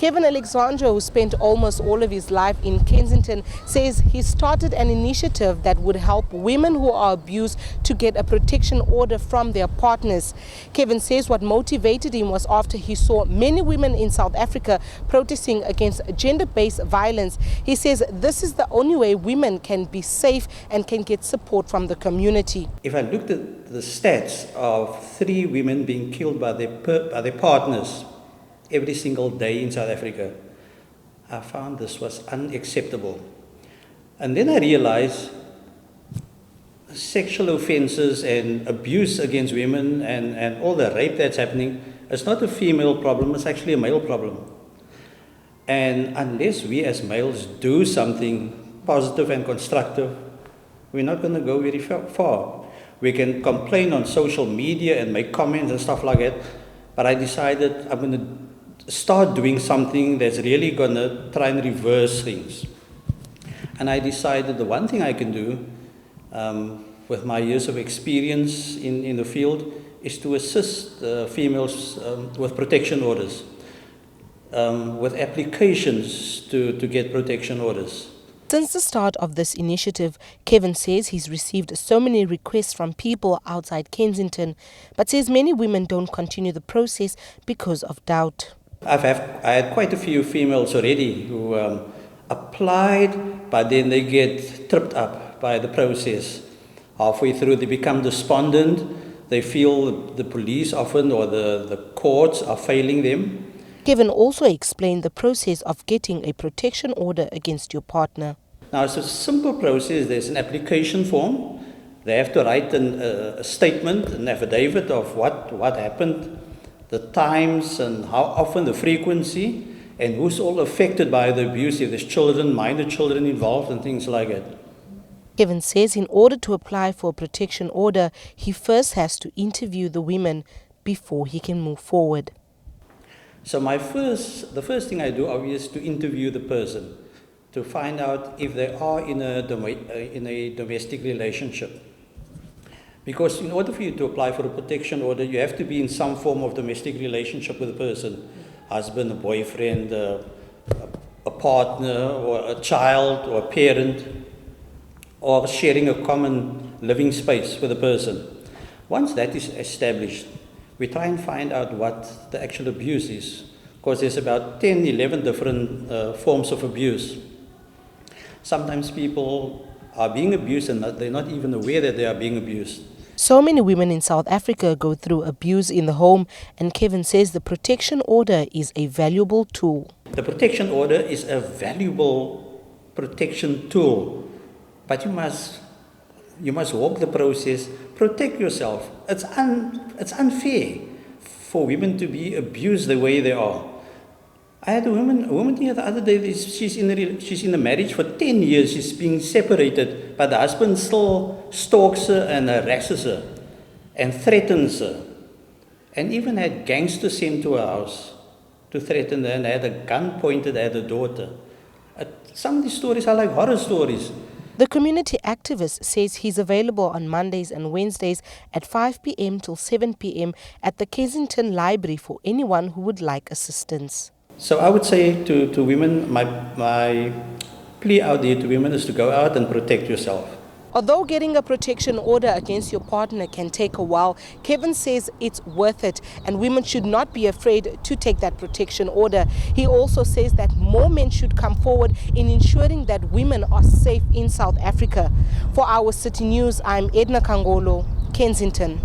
Kevin Alexander, who spent almost all of his life in Kensington, says he started an initiative that would help women who are abused to get a protection order from their partners. Kevin says what motivated him was after he saw many women in South Africa protesting against gender-based violence. He says this is the only way women can be safe and can get support from the community. If I looked at the stats of 3 women being killed by their partners every single day in South Africa, I found this was unacceptable. And then I realized sexual offences and abuse against women and all the rape that's happening, it's not a female problem, it's actually a male problem. And unless we as males do something positive and constructive, we're not going to go very far. We can complain on social media and make comments and stuff like that, but I decided I'm going to start doing something that's really going to try and reverse things. And I decided the one thing I can do with my years of experience in the field is to assist females with protection orders, with applications to get protection orders. Since the start of this initiative, Kevin says he's received so many requests from people outside Kensington, but says many women don't continue the process because of doubt. I had quite a few females already who applied, but then they get tripped up by the process. Halfway through, they become despondent. They feel the police often or the courts are failing them. Kevin also explained the process of getting a protection order against your partner. Now, it's a simple process. There's an application form. They have to write a statement, an affidavit of what happened, the times and how often, the frequency, and who's all affected by the abuse, if there's children, minor children involved and things like that. Kevin says in order to apply for a protection order, he first has to interview the women before he can move forward. So the first thing I do, obviously, is to interview the person, to find out if they are in a domestic relationship. Because in order for you to apply for a protection order, you have to be in some form of domestic relationship with a person, husband, a boyfriend, a partner, or a child, or a parent, or sharing a common living space with a person. Once that is established, we try and find out what the actual abuse is, because there's about 10, 11 different forms of abuse. Sometimes people are being abused and they're not even aware that they are being abused. So many women in South Africa go through abuse in the home, and Kevin says the protection order is a valuable tool. The protection order is a valuable protection tool, but you must walk the process, protect yourself. It's unfair for women to be abused the way they are. I had a woman here the other day, she's in a marriage for 10 years, she's being separated, but the husband still stalks her and harasses her and threatens her. And even had gangsters sent to her house to threaten her and had a gun pointed at her daughter. Some of these stories are like horror stories. The community activist says he's available on Mondays and Wednesdays at 5 p.m. till 7 p.m. at the Kensington Library for anyone who would like assistance. So I would say to women, my plea out there to women is to go out and protect yourself. Although getting a protection order against your partner can take a while, Kevin says it's worth it and women should not be afraid to take that protection order. He also says that more men should come forward in ensuring that women are safe in South Africa. For our City News, I'm Edna Kangolo, Kensington.